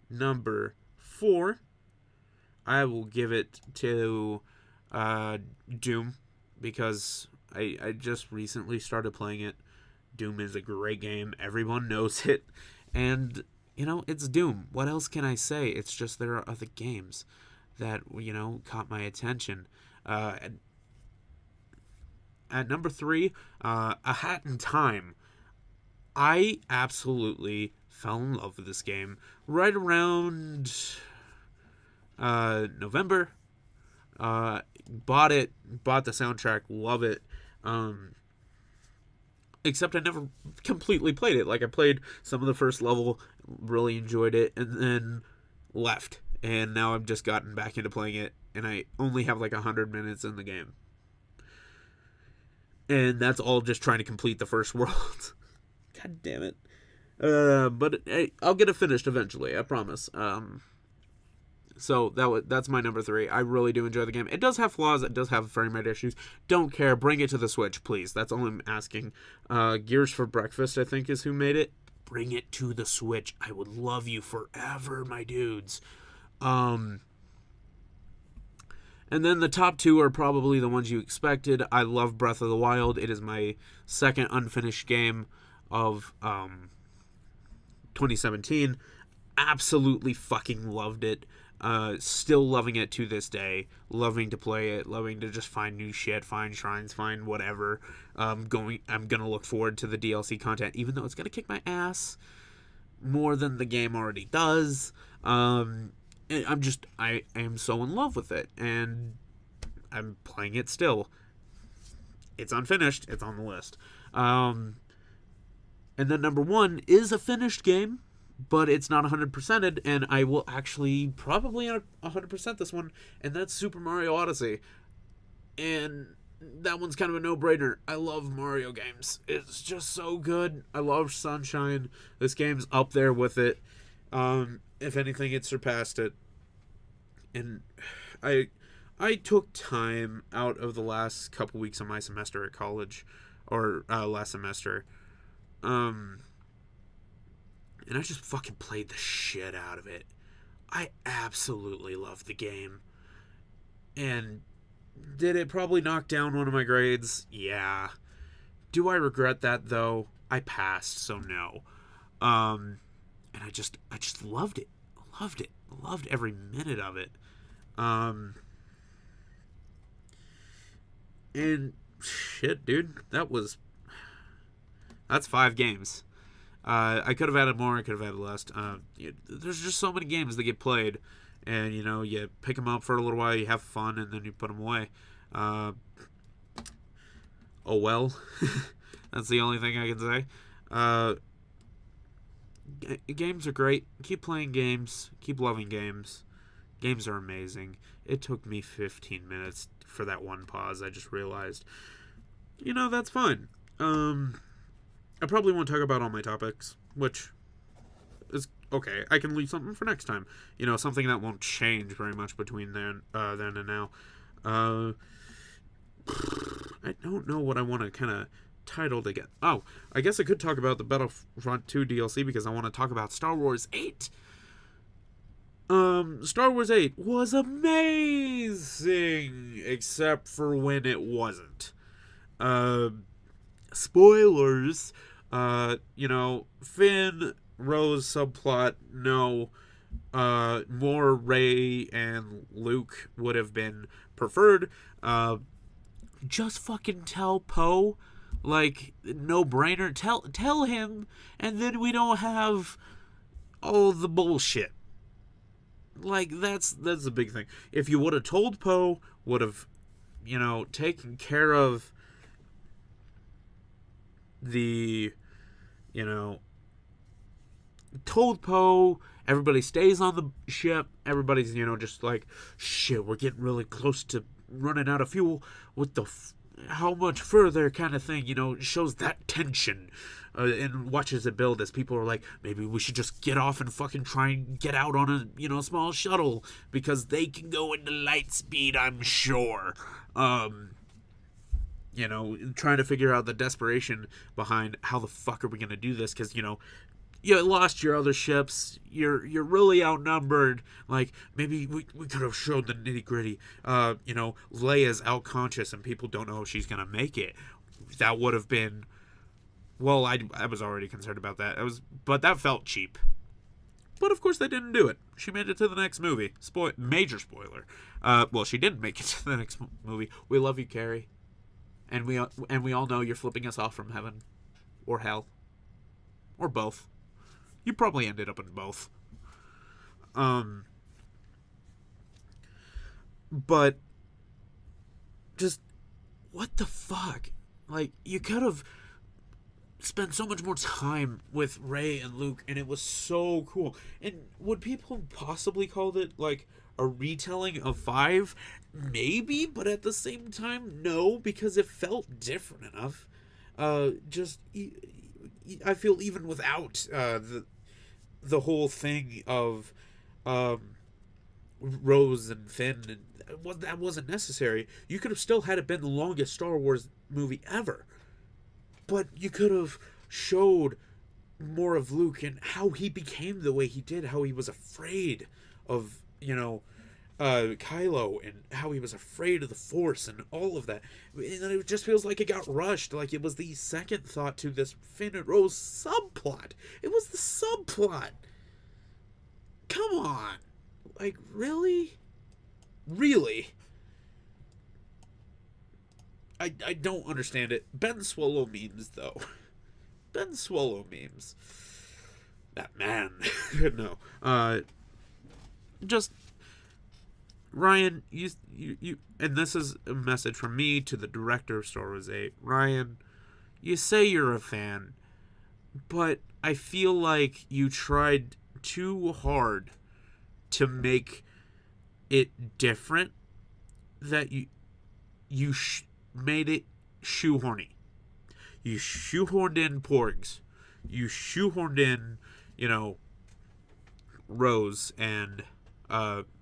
number 4, I will give it to Doom, because I just recently started playing it. Doom is a great game. Everyone knows it. And, it's Doom. What else can I say? It's just there are other games that, caught my attention. At number 3, A Hat in Time. I absolutely fell in love with this game right around November. Bought the soundtrack, love it. Except I never completely played it. Like, I played some of the first level, really enjoyed it, and then left. And now I've just gotten back into playing it, and I only have like 100 minutes in the game. And that's all just trying to complete the first world. God damn it. But hey, I'll get it finished eventually, I promise. So that's my number 3. I really do enjoy the game. It does have flaws. It does have frame rate issues. Don't care. Bring it to the Switch, please. That's all I'm asking. Gears for Breakfast, I think, is who made it. Bring it to the Switch. I would love you forever, my dudes. And then the top 2 are probably the ones you expected. I love Breath of the Wild. It is my second unfinished game of 2017. Absolutely fucking loved it. Still loving it to this day. Loving to play it. Loving to just find new shit, find shrines, find whatever. I'm gonna look forward to the DLC content, even though it's gonna kick my ass more than the game already does. I am so in love with it, and I'm playing it still. It's unfinished. It's on the list. And then number 1 is a finished game, but it's not 100%ed, and I will actually probably 100% this one, and that's Super Mario Odyssey. And that one's kind of a no-brainer. I love Mario games. It's just so good. I love Sunshine. This game's up there with it. If anything, it surpassed it. And I took time out of the last couple weeks of my semester at college, or last semester, and I just fucking played the shit out of it. I absolutely loved the game. And did it probably knock down one of my grades? Yeah. Do I regret that, though? I passed, so no. And I just loved it. Loved it. Loved every minute of it. And shit, dude. That's 5 games. I could have added more. I could have added less. There's just so many games that get played, and you pick them up for a little while, you have fun, and then you put them away. Oh well. That's the only thing I can say. Uh, Games are great. Keep playing games. Keep loving games. Games are amazing. It took me 15 minutes for that one pause. I just realized, that's fine. I probably won't talk about all my topics, which is okay. I can leave something for next time. Something that won't change very much between then and now. I don't know what I want to kind of title to get. Oh, I guess I could talk about the Battlefront 2 DLC because I want to talk about Star Wars 8. Star Wars 8 was amazing, except for when it wasn't. Spoilers. Finn, Rose subplot, no. More Rey and Luke would have been preferred. Just fucking tell Poe, no brainer. Tell him, and then we don't have all the bullshit. That's the big thing. If you would have told Poe, would have, taken care of the, told Poe, everybody stays on the ship, everybody's, just shit, we're getting really close to running out of fuel, how much further kind of thing, shows that tension, and watches it build as people are like, maybe we should just get off and fucking try and get out on a, small shuttle, because they can go into light speed, I'm sure. Trying to figure out the desperation behind how the fuck are we going to do this, because, you lost your other ships. You're really outnumbered. Maybe we could have showed the nitty gritty. Leia's out conscious and people don't know if she's gonna make it. That would have been. Well, I was already concerned about that. But that felt cheap. But of course they didn't do it. She made it to the next movie. Major spoiler. Well, she didn't make it to the next movie. We love you, Carrie. And we all know you're flipping us off from heaven, or hell, or both. You probably ended up in both. But just what the fuck? You could have spent so much more time with Rey and Luke, and it was so cool. And would people possibly call it a retelling of 5? Maybe, but at the same time, no, because it felt different enough. I feel even without the whole thing of Rose and Finn, and that wasn't necessary. You could have still had it been the longest Star Wars movie ever, but you could have showed more of Luke and how he became the way he did, how he was afraid of Kylo, and how he was afraid of the Force and all of that. And it just feels like it got rushed, it was the second thought to this Finn and Rose subplot. It was the subplot. Come on. Really? Really? I don't understand it. Ben Swallow memes, though. Ben Swallow memes. That man. No. Just... Ryan, you, and this is a message from me to the director of Star Wars 8. Ryan, you say you're a fan, but I feel like you tried too hard to make it different, that you made it shoehorny. You shoehorned in Porgs. You shoehorned in, Rose and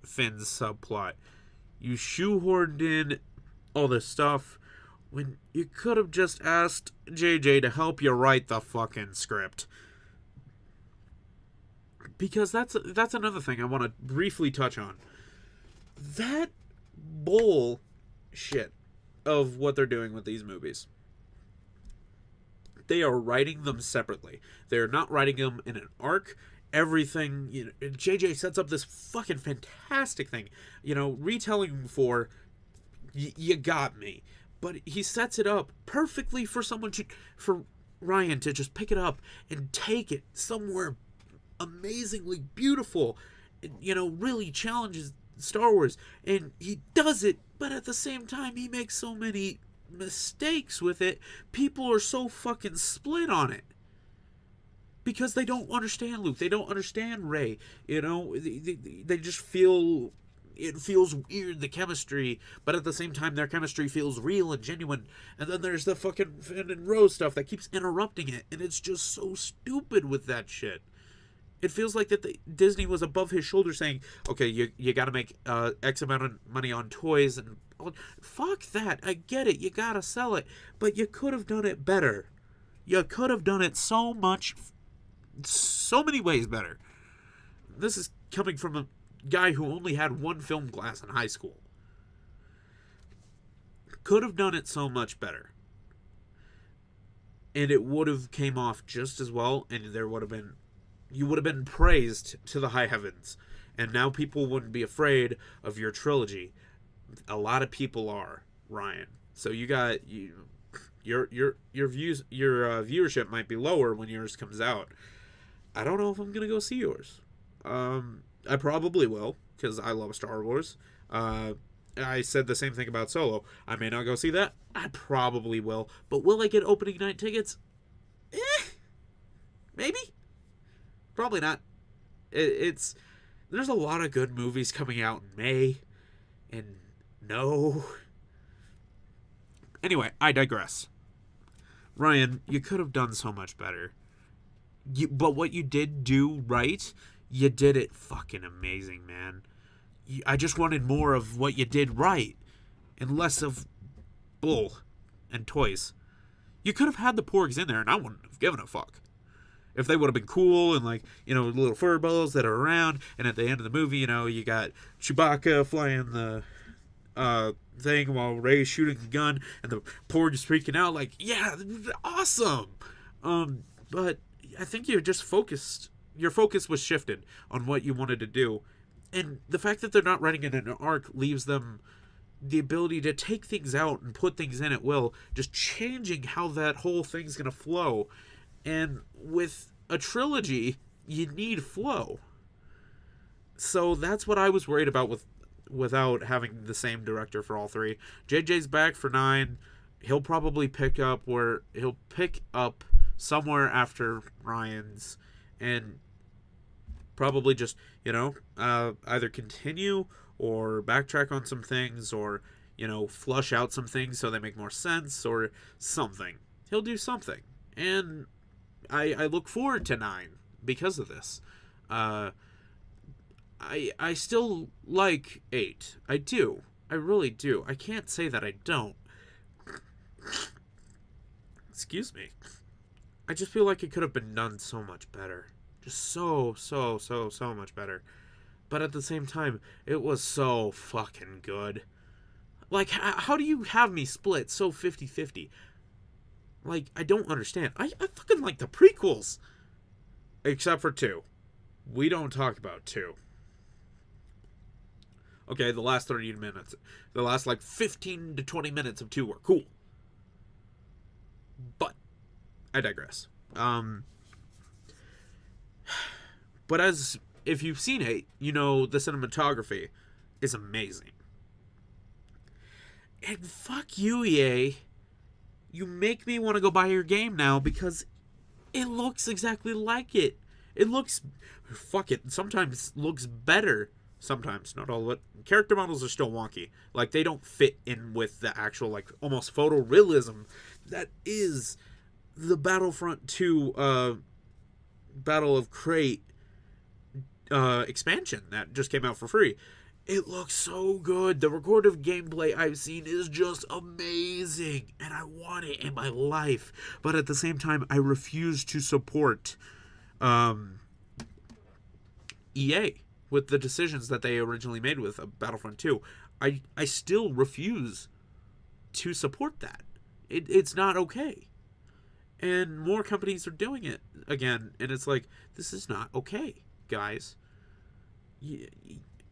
Finn's subplot. You shoehorned in all this stuff when you could have just asked JJ to help you write the fucking script. Because that's another thing I want to briefly touch on. That bullshit of what they're doing with these movies. They are writing them separately. They're not writing them in an arc. Everything, JJ sets up this fucking fantastic thing, retelling for you got me, but he sets it up perfectly for for Ryan to just pick it up and take it somewhere amazingly beautiful, really challenges Star Wars, and he does it, but at the same time he makes so many mistakes with it, people are so fucking split on it. Because they don't understand Luke. They don't understand Rey. They just feel it feels weird, the chemistry, but at the same time, their chemistry feels real and genuine. And then there's the fucking Finn and Rose stuff that keeps interrupting it, and it's just so stupid with that shit. It feels like that Disney was above his shoulder saying, okay, you got to make X amount of money on toys. And fuck that. I get it. You got to sell it. But you could have done it better. You could have done it so many ways better. This is coming from a guy who only had one film class in high school. Could have done it so much better. And it would have came off just as well, and you would have been praised to the high heavens. And now people wouldn't be afraid of your trilogy. A lot of people are, Ryan. So your viewership might be lower when yours comes out. I don't know if I'm gonna go see yours. I probably will, because I love Star Wars. I said the same thing about Solo. I may not go see that. I probably will. But will I get opening night tickets? Maybe. Probably not. There's a lot of good movies coming out in May. And no. Anyway, I digress. Ryan, you could have done so much better. But what you did do right, you did it fucking amazing, man. I just wanted more of what you did right, and less of bull and toys. You could have had the porgs in there, and I wouldn't have given a fuck. If they would have been cool, and little furballs that are around, and at the end of the movie, you got Chewbacca flying the thing while Rey's shooting the gun, and the porgs freaking out, yeah, awesome! But I think you're just focused. Your focus was shifted on what you wanted to do. And the fact that they're not writing it in an arc leaves them the ability to take things out and put things in at will, just changing how that whole thing's going to flow. And with a trilogy, you need flow. So that's what I was worried about without having the same director for all three. JJ's back for 9. He'll probably pick up somewhere after Ryan's, and probably just, either continue or backtrack on some things, or, flush out some things so they make more sense, or something. He'll do something. And I look forward to 9 because of this. I still like 8. I do. I really do. I can't say that I don't. Excuse me. I just feel like it could have been done so much better. Just so much better. But at the same time, it was so fucking good. How do you have me split so 50-50? I don't understand. I fucking like the prequels. Except for 2. We don't talk about 2. Okay, the last 30 minutes. The last, 15 to 20 minutes of 2 were cool. But I digress. But if you've seen it, the cinematography is amazing. And fuck you, EA. You make me want to go buy your game now because it looks exactly like it. It looks... Fuck it. Sometimes looks better. Sometimes. Not all of it. Character models are still wonky. They don't fit in with the actual, almost photorealism that is the Battlefront 2 Battle of Crate expansion that just came out for free. It looks so good. The recorded gameplay I've seen is just amazing, and I want it in my life. But at the same time, I refuse to support EA with the decisions that they originally made with Battlefront 2. I still refuse to support that. It's not okay. And more companies are doing it again. And it's this is not okay, guys.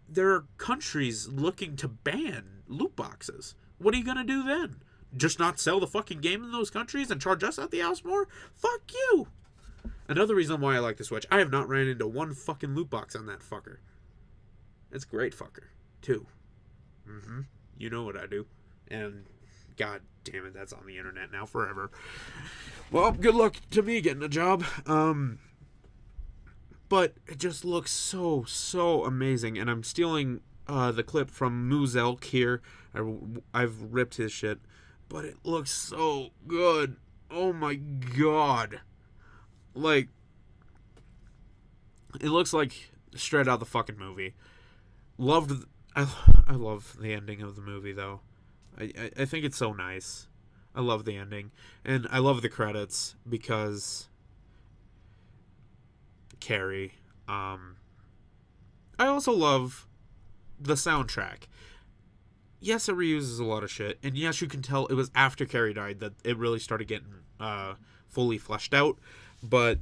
There are countries looking to ban loot boxes. What are you going to do then? Just not sell the fucking game in those countries and charge us out the ass more? Fuck you! Another reason why I like the Switch, I have not ran into one fucking loot box on that fucker. It's a great fucker, too. You know what I do. And God damn it, that's on the internet now forever. Well, good luck to me getting a job. But it just looks so amazing, and I'm stealing the clip from Moose Elk here. I've ripped his shit, but it looks so good. Oh my god. Like, it looks like straight out of the fucking movie. I love the ending of the movie, though. I think it's so nice. I love the ending. And I love the credits because Carrie. I also love the soundtrack. Yes, it reuses a lot of shit, and yes, you can tell it was after Carrie died that it really started getting fully fleshed out. But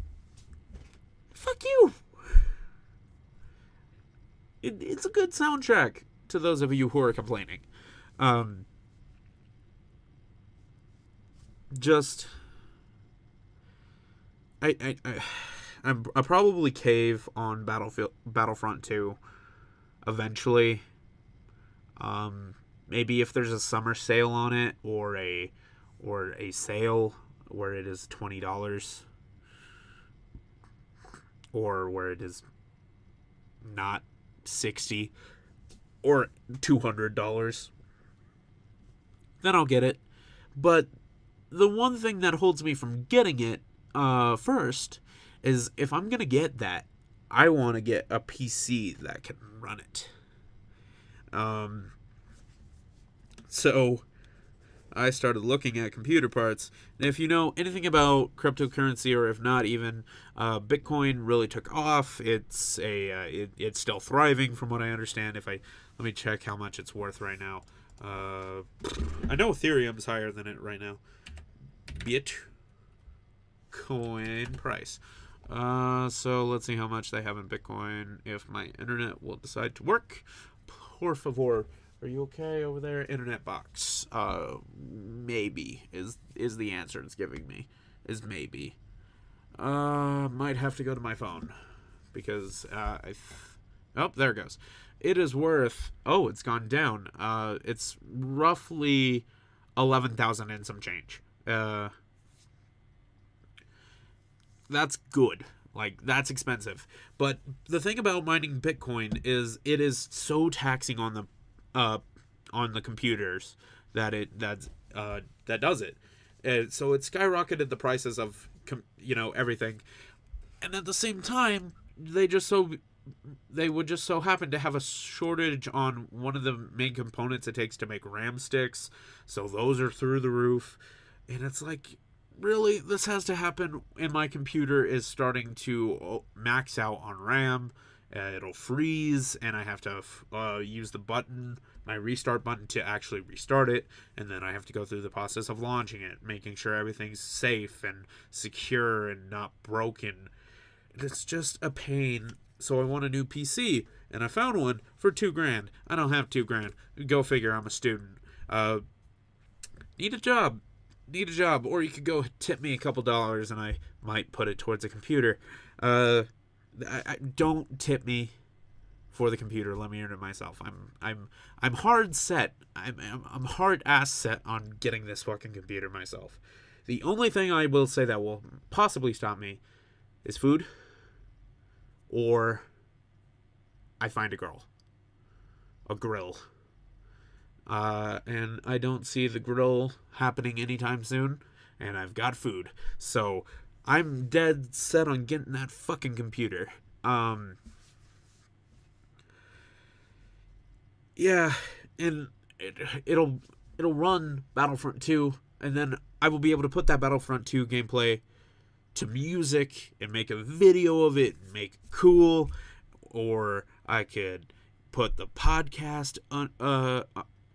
fuck you. It's a good soundtrack to those of you who are complaining. Just I'll probably cave on Battlefront 2 eventually. Maybe if there's a summer sale on it, or a sale where it is $20, or where it is not $60 or $200, then I'll get it. But the one thing that holds me from getting it first is, if I'm gonna get that, I want to get a PC that can run it. So I started looking at computer parts, and if you know anything about cryptocurrency, or if not even, Bitcoin really took off. It's still thriving from what I understand. Let me check how much it's worth right now. I know Ethereum's higher than it right now. Bitcoin price. So let's see how much they have in Bitcoin if my internet will decide to work. Por favor. Are you okay over there? Internet box. Maybe is the answer it's giving me. Is maybe. Might have to go to my phone, because oh, there it goes. It is worth. Oh, it's gone down. It's roughly 11,000 and some change. That's good. Like, that's expensive. But the thing about mining Bitcoin is it is so taxing on the computers that does it. So it skyrocketed the prices of everything, and at the same time they would just so happen to have a shortage on one of the main components it takes to make RAM sticks, so those are through the roof. And it's like, really, this has to happen, and my computer is starting to max out on RAM. It'll freeze, and I have to use my restart button to actually restart it, and then I have to go through the process of launching it, making sure everything's safe and secure and not broken. It's just a pain. So I want a new PC, and I found one for $2,000. I don't have $2,000. Go figure. I'm a student. Need a job, or you could go tip me a couple dollars, and I might put it towards a computer. I don't tip me for the computer. Let me earn it myself. I'm hard set. I'm hard ass set on getting this fucking computer myself. The only thing I will say that will possibly stop me is food, or I find a grill. And I don't see the grill happening anytime soon, and I've got food. So I'm dead set on getting that fucking computer. Yeah, and it'll run Battlefront 2, and then I will be able to put that Battlefront 2 gameplay to music and make a video of it and make it cool, or I could put the podcast on.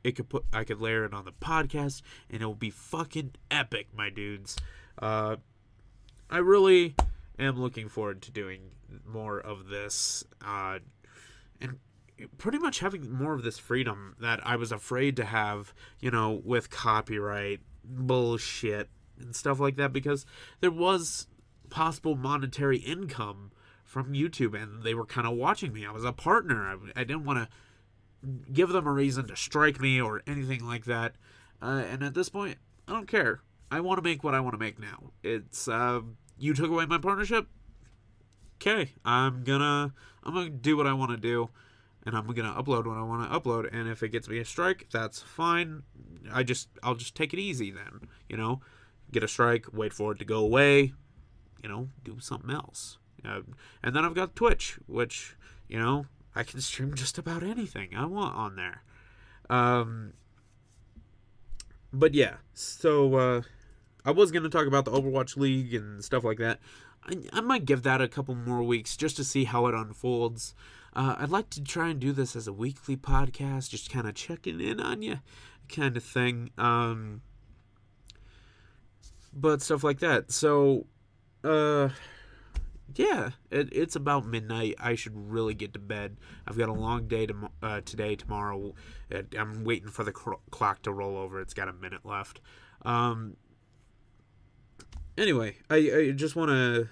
I could layer it on the podcast, and it'll be fucking epic, my dudes. I really am looking forward to doing more of this, and pretty much having more of this freedom that I was afraid to have, with copyright bullshit and stuff like that, because there was possible monetary income from YouTube, and they were kind of watching me. I was a partner. I didn't want to give them a reason to strike me or anything like that. And at this point, I don't care. I want to make what I want to make now. It's you took away my partnership. Okay, I'm gonna do what I want to do, and I'm gonna upload what I want to upload. And if it gets me a strike, that's fine. I'll just take it easy then. Get a strike, wait for it to go away. Do something else. And then I've got Twitch, which I can stream just about anything I want on there. But yeah, so I was going to talk about the Overwatch League and stuff like that. I might give that a couple more weeks just to see how it unfolds. I'd like to try and do this as a weekly podcast, just kind of checking in on you kind of thing. But stuff like that. So, yeah, it's about midnight. I should really get to bed. I've got a long day today, tomorrow. I'm waiting for the clock to roll over. It's got a minute left. Anyway, I just want to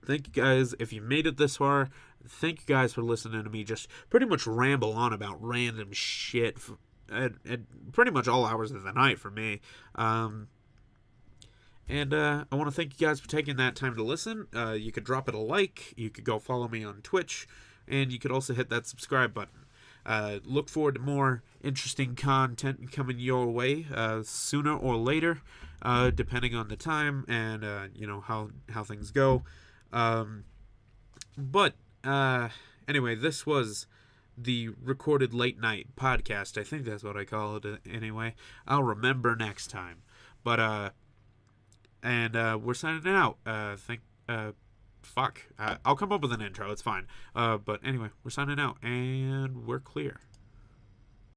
thank you guys. If you made it this far, thank you guys for listening to me just pretty much ramble on about random shit at pretty much all hours of the night for me. And I want to thank you guys for taking that time to listen. You could drop it a like. You could go follow me on Twitch. And you could also hit that subscribe button. Look forward to more interesting content coming your way sooner or later, depending on the time and how things go. But anyway, this was the recorded late night podcast. I think that's what I call it anyway. I'll remember next time. But we're signing out. Fuck. I'll come up with an intro. It's fine. But anyway, we're signing out and we're clear.